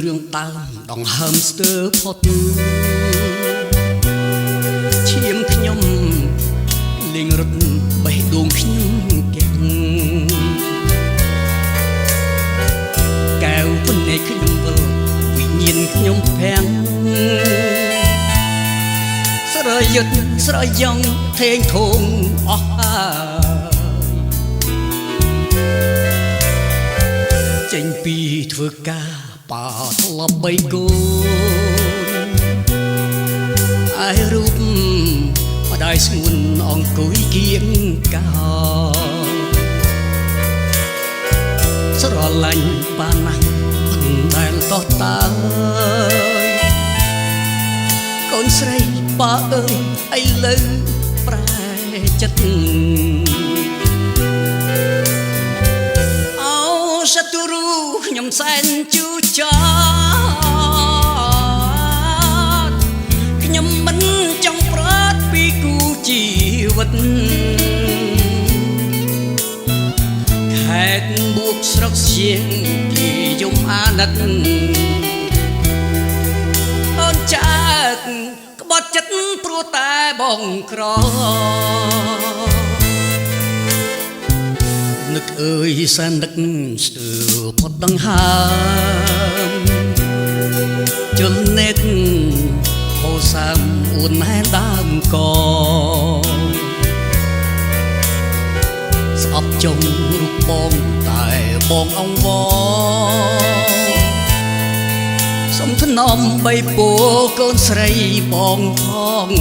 រឿងដើមដងហើមស្ទើរផុតឈាមខ្ញុំលេងរត់បេះដូងខ្ញុំកែងកែវភ្នែកខ្ញុំវិលវិញ្ញាណខ្ញុំភាំងស្រយុតស្រយ៉ងធេងធងអស់ហើយចេញពីធ្វើការប៉ាធ្លាប់បីគូនអាយរូបម្ដាយស្ងួនអង្គុយគៀងកោស្រឡាញ់ប៉ាណាស់មិនដែលតោះតើកូនស្រីប៉ាអើយឥឡូវប្រែចិត្តអូសតុរូខ្ញុំសែនជូរចត់ខ្ញុំមិនចង់ប្រត់ពីគូជីវិតខេត្តបួកស្រុកសៀងគេយំអាណិតអូនចាក់ក្បត់ចិត្តព្រោះតែបងក្រនឹកអើយសែននឹកស្ទើរផុតដង្ហើមជលនេតហូសាមអួនណែដើមកស្អប់ចុងរូបបងតែបងអង្វរសំថ្នមបីពូកូនស្រីបងផង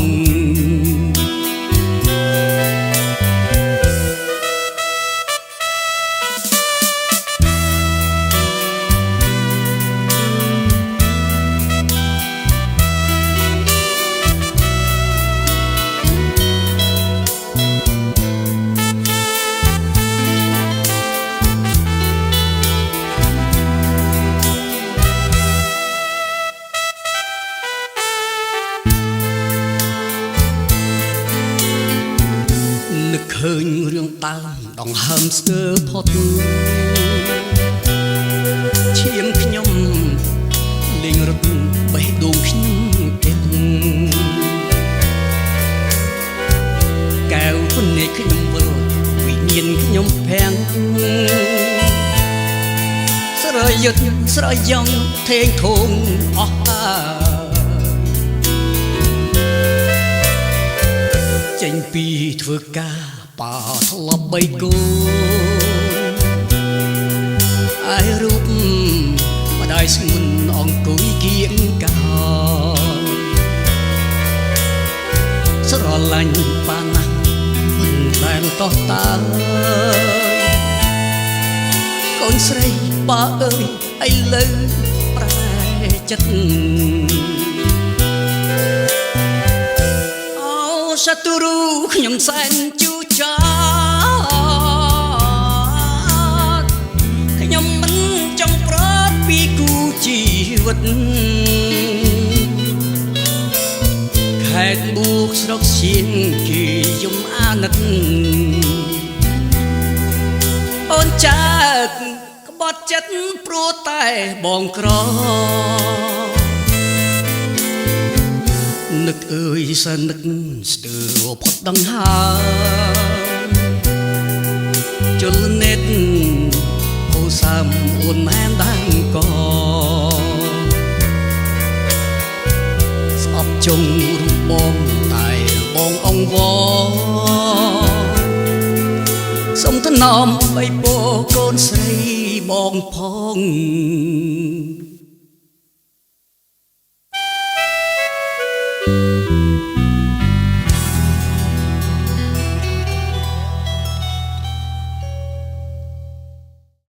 នឹកឃើញរឿងដើមដងហើមស្ទើរផុតឈាមខ្ញុំលេងរត់បេះដូងខ្ញុំកែងកែវភ្នែកខ្ញុំវិលវិញ្ញាណខ្ញុំភាំងស្រយុតស្រយ៉ងធេងធងអស់ហើយចេញពីធ្វើការប៉ាធ្លាប់បីគូនអាយរូបម្ដាយស្ងួនអង្គុយគៀងកោស្រឡាញ់ប៉ាណាស់មិនដែលតោះតើកូនស្រីប៉ាអើយឥឡូវប្រែចិត្តសតុរូខ្ញុំសែនជូរចត់ខ្ញុំមិនចង់ប្រត់ពីគូជីវិតខេត្តបួកស្រុកសៀងគេយំអាណិតអូនចាក់ក្បត់ចិត្តព្រោះតែបងក្រនឹកអើយសែននឹកស្ទើរផុតដង្ហើមជលនេតហូសាមអួនណែដើមកស្អប់ចុងរូបបងតែបងអង្វរសំថ្នមបីពូកូនស្រីបងផង